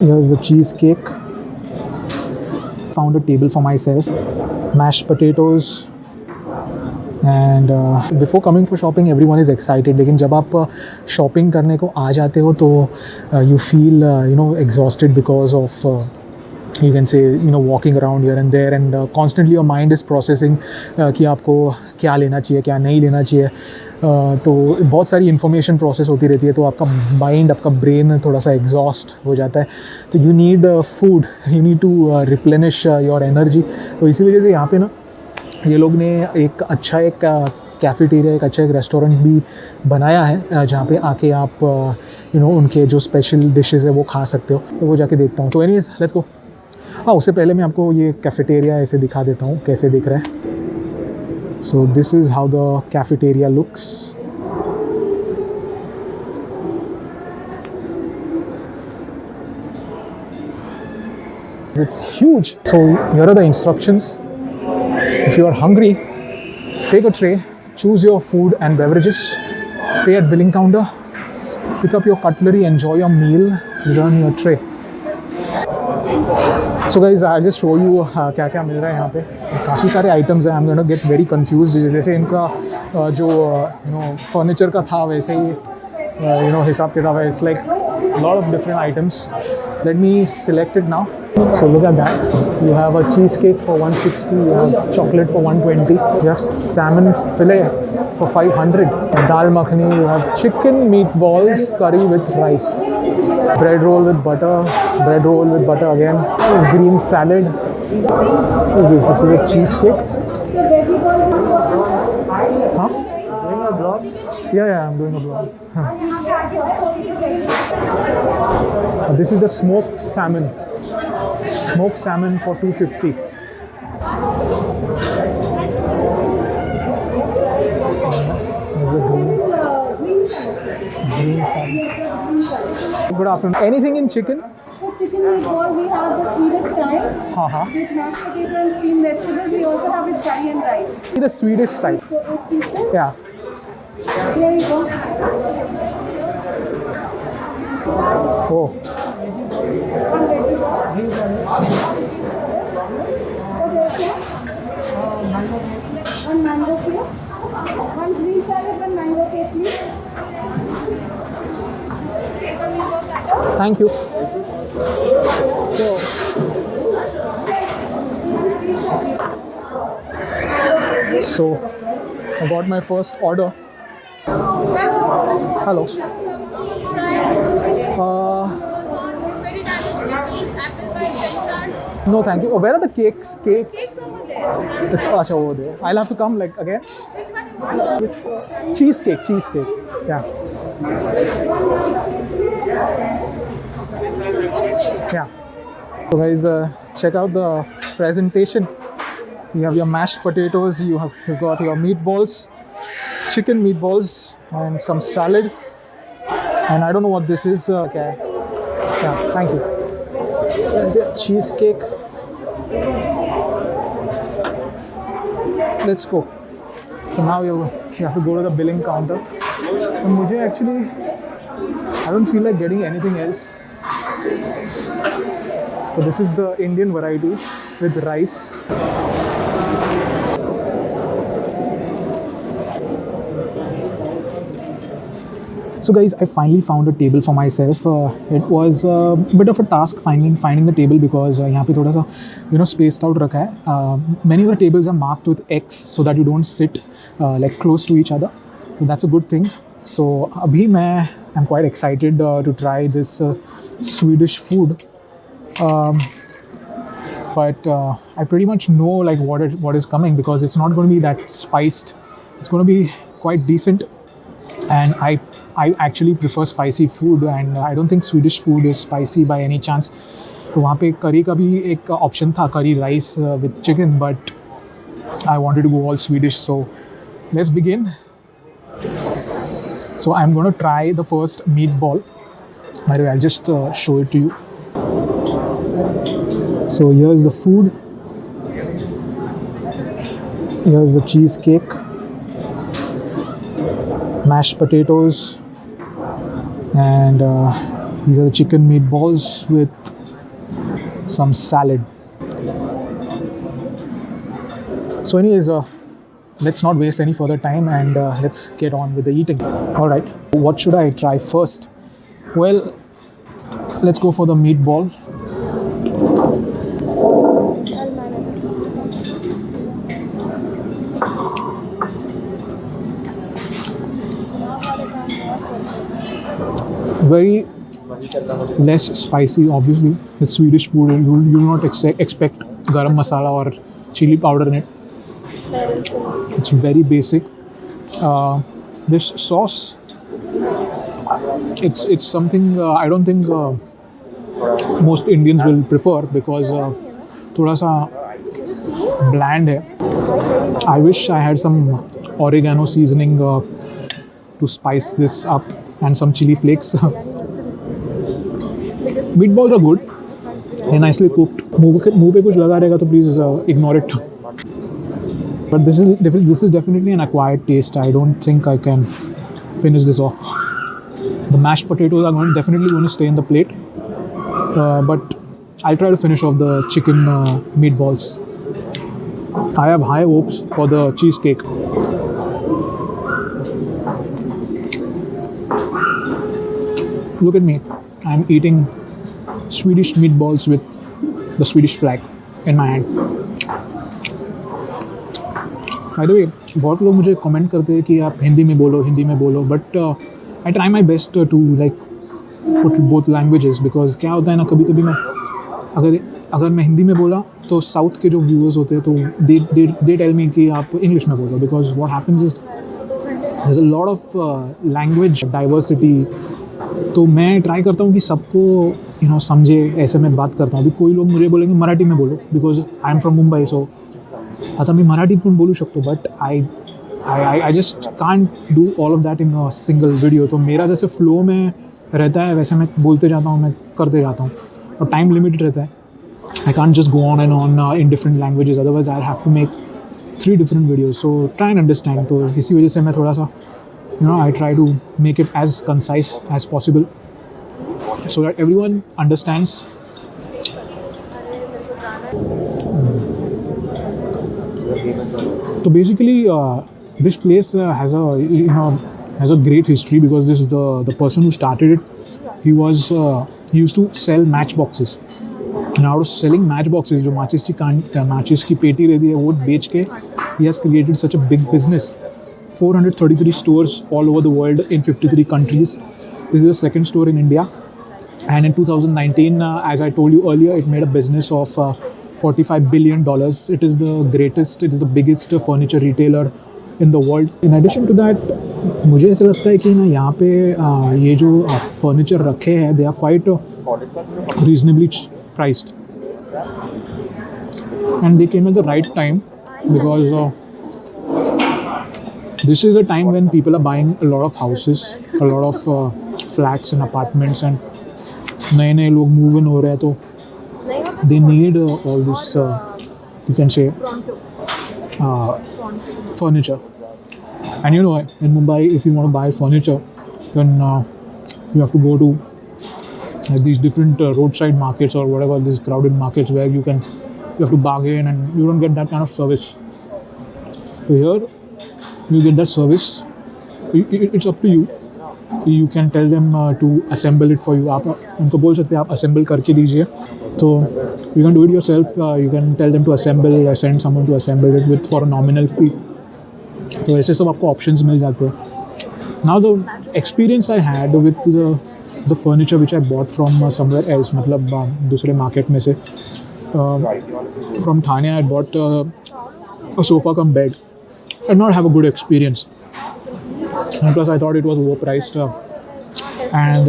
Here's the cheesecake. Found a table for myself. Mashed potatoes. And before coming for shopping, everyone is excited. लेकिन जब आप shopping करने को आ जाते हो तो you feel exhausted because of you can say walking around here and there, and constantly your mind is processing कि आपको क्या लेना चाहिए क्या नहीं लेना चाहिए. तो बहुत सारी इन्फॉर्मेशन प्रोसेस होती रहती है, तो आपका माइंड, आपका ब्रेन थोड़ा सा एग्जॉस्ट हो जाता है. तो you need food, you need to replenish your energy. तो इसी वजह से यहाँ पे ना ये लोग ने एक कैफ़ेटेरिया, एक अच्छा एक रेस्टोरेंट भी बनाया है जहाँ पे आके आप उनके जो स्पेशल डिशेस है वो खा सकते हो. तो वो जाके देखता हूँ. तो एनीवेज लेट्स गो. हाँ, उससे पहले मैं आपको ये कैफ़ेटेरिया ऐसे दिखा देता हूँ कैसे दिख रहा है. So this is how the cafeteria looks. It's huge. So here are the instructions. If you are hungry, take a tray, choose your food and beverages, pay at billing counter, pick up your cutlery, enjoy your meal, return your tray. So guys, I'll just show you क्या क्या मिल रहा है यहाँ पे. काफ़ी सारे items हैं. I'm gonna get very confused. जैसे इनका जो फर्नीचर का था वैसे ही हिसाब किताब है. It's like a lot of different items. Let me select it now. So look at that. You have a cheesecake for 160. You have chocolate for 120. You have salmon fillet for 500. Dal makhani. You have chicken meatballs curry with rice. Bread roll with butter. Bread roll with butter again. Green salad. What is this? This is a cheesecake. Huh? Doing a vlog? Yeah, I'm doing a vlog. This is the smoked salmon. Smoked salmon for 250. Green salmon. Good afternoon. Anything in chicken? Chicken meatball, we have the Swedish style with mashed potato and steamed vegetables. We also have with curry and rice. The Swedish style. So 8 pieces. Yeah. Here you go. Oh. One mango cake. One green salad, one mango cake, please. Thank you. So I got my first order. Hello. No, thank you. Oh, where are the cakes? Cakes it's over there. I'll have to come like again. Cheesecake. Yeah. Yeah. So guys, check out the presentation. You have your mashed potatoes, you've got your meatballs, chicken meatballs, and some salad. And I don't know what this is. Okay. Yeah, thank you. There's a cheesecake. Let's go. So now you have to go to the billing counter. And actually, I don't feel like getting anything else. So this is the Indian variety with rice. So guys, I finally found a table for myself. It was a bit of a task finding the table because यहाँ पे थोड़ा सा spaced out रखा है. Many of the tables are marked with X so that you don't sit like close to each other. So that's a good thing. So अभी I'm quite excited to try this Swedish food. But I pretty much know like what is coming because it's not going to be that spiced. It's going to be quite decent, and I actually prefer spicy food, and I don't think Swedish food is spicy by any chance. तो वहाँ पे करी का भी एक option था, curry rice with chicken, but I wanted to go all Swedish. So let's begin. So I'm going to try the first meatball. By the way, I'll just show it to you. So here's the food. Here's the cheesecake, mashed potatoes, and these are the chicken meatballs with some salad. So anyways, let's not waste any further time and let's get on with the eating. All right, what should I try first? Well, let's go for the meatball. I'll manage it. Very less spicy, obviously. It's Swedish food. You'll not expect garam masala or chili powder in it. It's very basic. This sauce, it's something I don't think most Indians will prefer because थोड़ा सा bland है. I wish I had some oregano seasoning to spice this up and some chili flakes. Meatballs are good. They're nicely cooked. मुंह पे कुछ लगा रहेगा तो please ignore it. But this is definitely an acquired taste. I don't think I can finish this off. The mashed potatoes are definitely going to stay in the plate. But I'll try to finish off the chicken meatballs. I have high hopes for the cheesecake. Look at me. I'm eating Swedish meatballs with the Swedish flag in my hand. By the way, बहुत लोग मुझे comment करते हैं कि आप हिंदी में बोलो but I try my best to like put both languages because क्या होता है ना कभी कभी मैं अगर मैं हिंदी में बोला तो साउथ के जो व्यूअर्स होते हैं तो दे टेल मी कि आप इंग्लिश में बोलो because what happens is there is a lot of language diversity. तो मैं ट्राई करता हूँ कि सबको समझे ऐसे मैं बात करता हूँ. अभी कोई लोग मुझे बोलेंगे मराठी में बोलो because I am from Mumbai so आता मी मराठी पण बोलू शकतो but I just can't do all of that in a single video. तो मेरा जैसे फ्लो में रहता है वैसे मैं बोलते जाता हूँ, मैं करते जाता हूँ और टाइम लिमिटेड रहता है. I can't just go on and on in different languages otherwise I have to make 3 different videos. So try and understand. तो इसी वजह से मैं थोड़ा सा I try to make it as concise as possible so that everyone understands. So basically, this place has a great history because this is the person who started it. He used to sell matchboxes. And out of selling matchboxes, जो माचिस की पेटी रहती है वो बेच के he has created such a big business. 433 stores all over the world in 53 countries. This is the second store in India. And in 2019, as I told you earlier, it made a business of $45 billion. It is the biggest furniture retailer in the world. In addition to that, मुझे ऐसा लगता है कि ना यहाँ पे ये जो फर्नीचर रखे हैं they are quite reasonably priced. And they came at the right time because this is a time when people are buying a lot of houses, a lot of flats and apartments and नए लोग move in हो रहे हैं तो they need all this you can say furniture. And in Mumbai if you want to buy furniture then you have to go to these different roadside markets or whatever these crowded markets where you have to bargain and you don't get that kind of service. So here you get that service. It's up to you. You can tell them to assemble it for you. आप उनको बोल सकते हैं आप assemble करके दीजिए. तो you can do it yourself. You can tell them to assemble or send someone to assemble it for a nominal fee. तो ऐसे सब आपको options मिल जाते हैं. Now the experience I had with the furniture which I bought from somewhere else, मतलब दूसरे market में से from Thane I bought a sofa cum bed. I did not have a good experience. And plus, I thought it was overpriced. And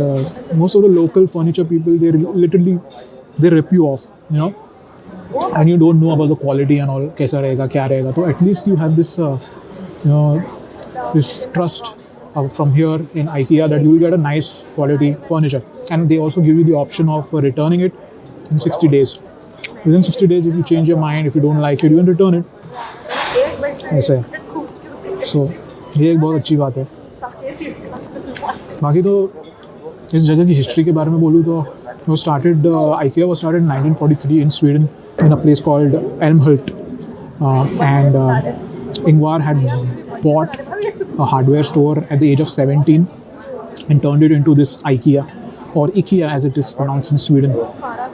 most of the local furniture people, they rip you off, and you don't know about the quality and all. कैसा रहेगा, क्या रहेगा. So at least you have this, this trust from here in IKEA that you will get a nice quality furniture. And they also give you the option of returning it in 60 days. Within 60 days, if you change your mind, if you don't like it, you can return it. ऐसा है. So ये एक बहुत अच्छी बात है. बाकी तो इस जगह की हिस्ट्री के बारे में बोलूँ तो IKEA was started in 1943 in Sweden in a place called Älmhult, and Ingvar had bought a hardware store at the age of 17 and turned it into this IKEA, or IKEA as it is pronounced in Sweden.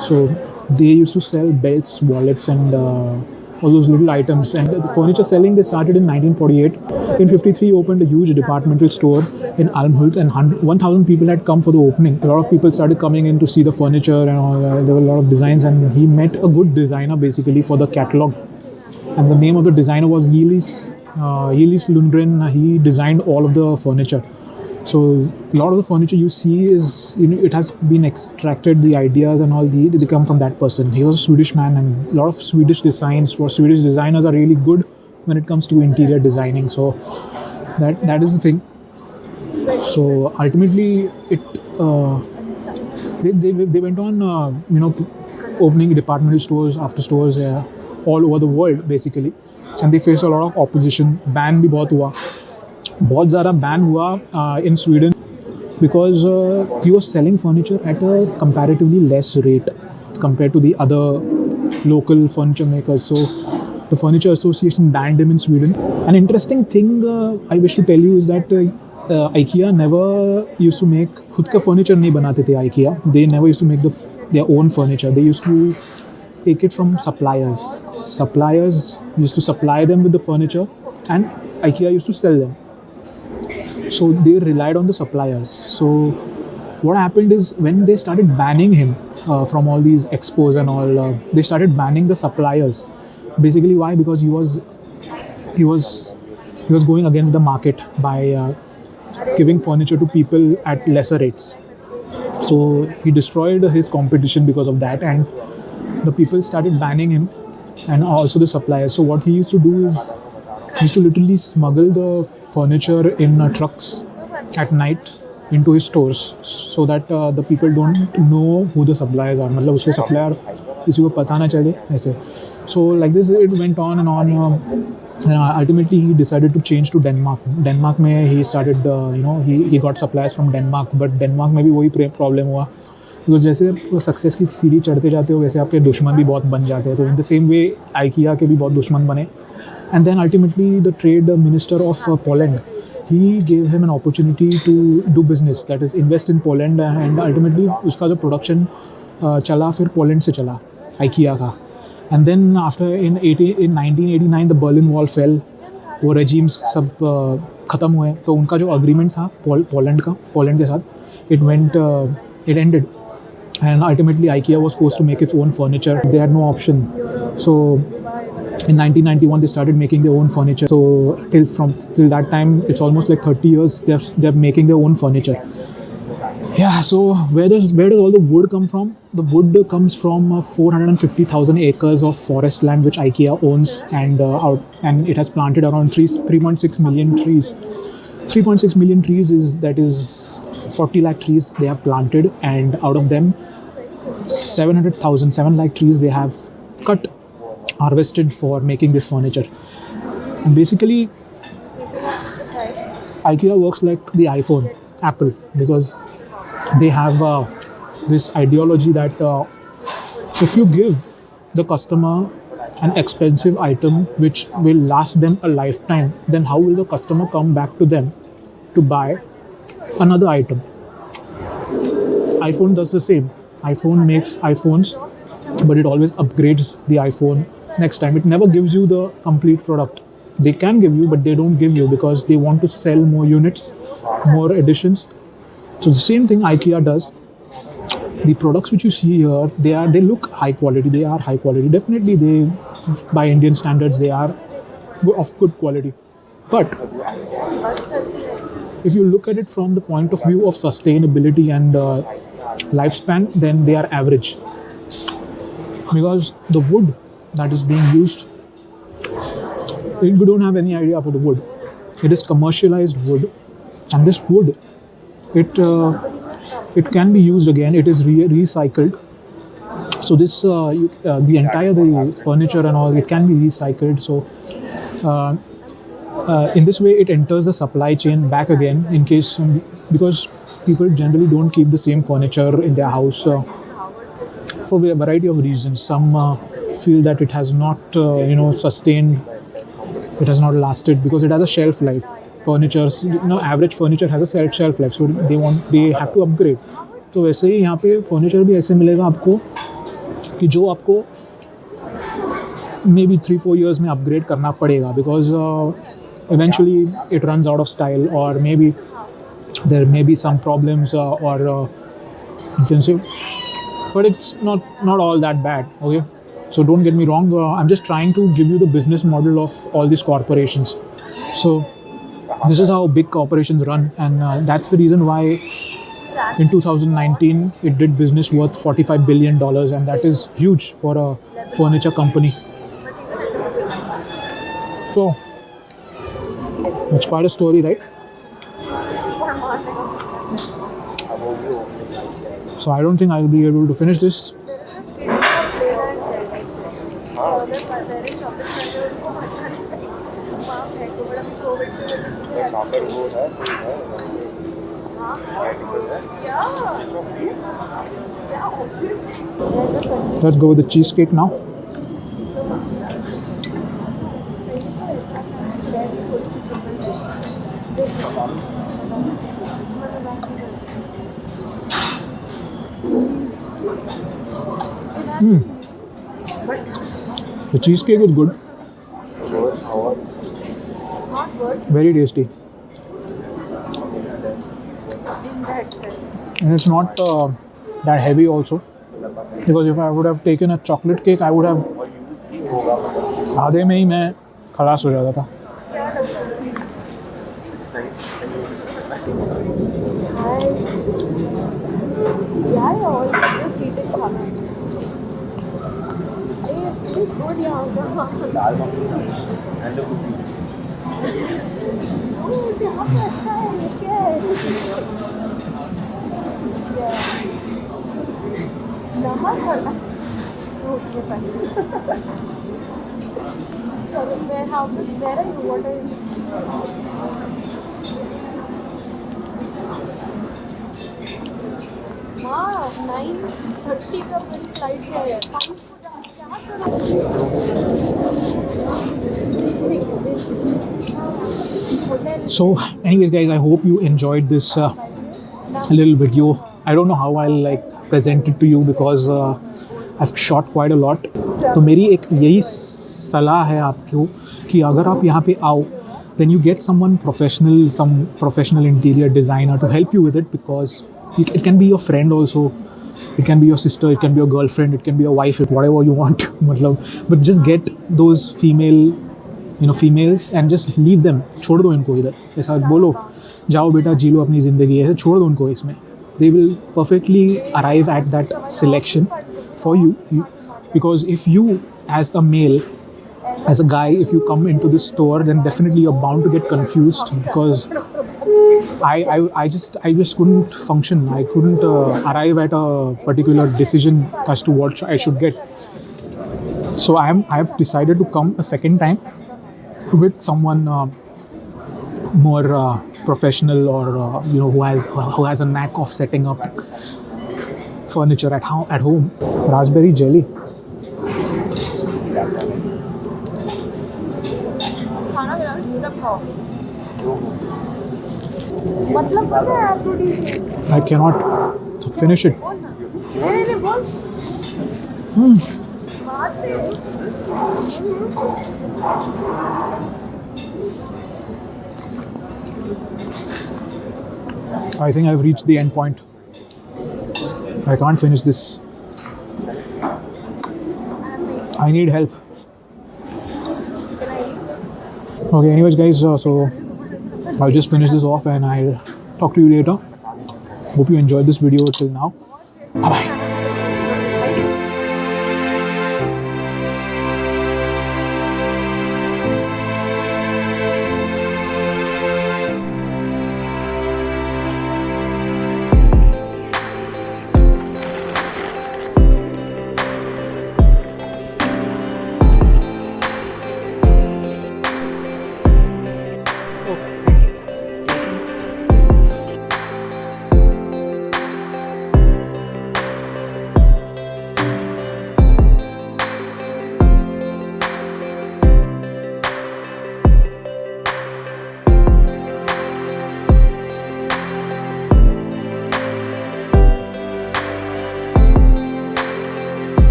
So they used to sell belts, wallets, and all those little items. And the furniture selling, they started in 1948. In 53, opened a huge departmental store in Älmhult, and 1,000 people had come for the opening. A lot of people started coming in to see the furniture, and all. There were a lot of designs, and he met a good designer basically for the catalog. And the name of the designer was Yillis Lundgren. He designed all of the furniture. So a lot of the furniture you see is, it has been extracted, the ideas and all, they come from that person. He was a Swedish man, and a lot of Swedish designs, for Swedish designers are really good when it comes to interior designing. So that is the thing. So ultimately, they went on, opening departmental stores after stores all over the world basically, and they faced a lot of opposition. Ban भी बहुत हुआ. बहुत ज़्यादा ban हुआ in Sweden because he was selling furniture at a comparatively less rate compared to the other local furniture makers. So the Furniture Association banned him in Sweden. An interesting thing I wish to tell you is that IKEA never used to make खुद का furniture नहीं बनाते थे IKEA. They never used to make their own furniture. They used to take it from suppliers. Suppliers used to supply them with the furniture, and IKEA used to sell them. So they relied on the suppliers. So what happened is, when they started banning him from all these expos and all, they started banning the suppliers. Basically, why? Because he was going against the market by giving furniture to people at lesser rates. So he destroyed his competition because of that, and the people started banning him, and also the suppliers. So what he used to do is, he used to literally smuggle the furniture in trucks at night into his stores, so that the people don't know who the suppliers are. मतलब उसके supplier किसी को पता ना चले ऐसे. So like this it went on and on. Ultimately he decided to change to Denmark. Denmark में he started he got suppliers from Denmark, but Denmark में भी वही problem हुआ. तो जैसे सक्सेस की सीढ़ी चढ़ते जाते हो, वैसे आपके दुश्मन भी बहुत बन जाते हैं. तो in the same way IKEA के भी बहुत दुश्मन बने. And then ultimately the trade minister of Poland, he gave him an opportunity to do business, that is invest in Poland, and ultimately उसका जो production चला फिर Poland से चला IKEA का. And then after in 1989 the Berlin Wall fell, वो regimes सब ख़त्म हुए. तो उनका जो agreement था Poland के साथ, it ended. And ultimately IKEA was forced to make its own furniture. They had no option. So in 1991 they started making their own furniture. So till that time, it's almost like 30 years they're making their own furniture. Yeah, so where does all the wood come from? The wood comes from 450,000 acres of forest land which IKEA owns, and it has planted around 3.6 million trees. 3.6 million trees is 40 lakh trees they have planted, and out of them 7 lakh trees they have harvested for making this furniture. And basically IKEA works like the iPhone, Apple, because they have this ideology that if you give the customer an expensive item which will last them a lifetime, then how will the customer come back to them to buy another item? iPhone does the same. iPhone makes iPhones, but it always upgrades the iPhone next time. It never gives you the complete product. They can give you, but they don't give you because they want to sell more units, more editions. So the same thing IKEA does. The products which you see here, they look high quality. They are high quality. Definitely, by Indian standards, they are of good quality. But if you look at it from the point of view of sustainability and lifespan, then they are average. Because the wood that is being used, we don't have any idea about the wood. It is commercialized wood, and this wood, it can be used again. It is recycled. So this the entire furniture and all, it can be recycled. So in this way it enters the supply chain back again, in case because people generally don't keep the same furniture in their house for a variety of reasons. Some feel that it has not, sustained. It has not lasted because it has a shelf life. Furniture, average furniture has a shelf life, so they have to upgrade. तो वैसे ही यहाँ पे furniture भी ऐसे मिलेगा आपको कि जो आपको मे बी 3-4 years में अपग्रेड करना पड़ेगा, because eventually it runs out of style, or maybe there may be some problems, or you can say, but it's not all that bad. Okay, so don't get me wrong, I'm just trying to give you the business model of all these corporations. So this is how big corporations run, and that's the reason why in 2019 it did business worth $45 billion, and that is huge for a furniture company. So it's quite a story, right? So I don't think I'll be able to finish this. Let's go with the cheesecake now. The cheesecake is good. Very tasty. And it's not that heavy also. Because if I would have taken a chocolate cake, I would have आधे में ही मैं खलास हो जाता था. Where are you? What are you? हाँ 9:30 का मेरी फ्लाइट है. So anyways guys, I hope you enjoyed this little video. I don't know how I'll present it to you because I've shot quite a lot. तो मेरी एक यही सलाह है आपको कि अगर आप यहाँ पे आओ, then you get some professional interior designer to help you with it, because it can be your friend also, it can be your sister, it can be your girlfriend, it can be your wife, whatever you want. But just get those females and just leave them. छोड़ दो इनको इधर, ऐसा बोलो जाओ बेटा जी लो अपनी ज़िंदगी, ऐसे छोड़ दो उनको इसमें. They will perfectly arrive at that selection for you, because if you as a male, as a guy, if you come into this store, then definitely you're bound to get confused, because I just couldn't function. I couldn't arrive at a particular decision as to what I should get. So I have decided to come a second time with someone more professional, or who has a knack of setting up furniture at home. Raspberry jelly. I cannot finish it. I think I've reached the end point. I can't finish this. I need help. Okay, anyways guys, so I'll just finish this off and I'll talk to you later. Hope you enjoyed this video till now. Bye bye.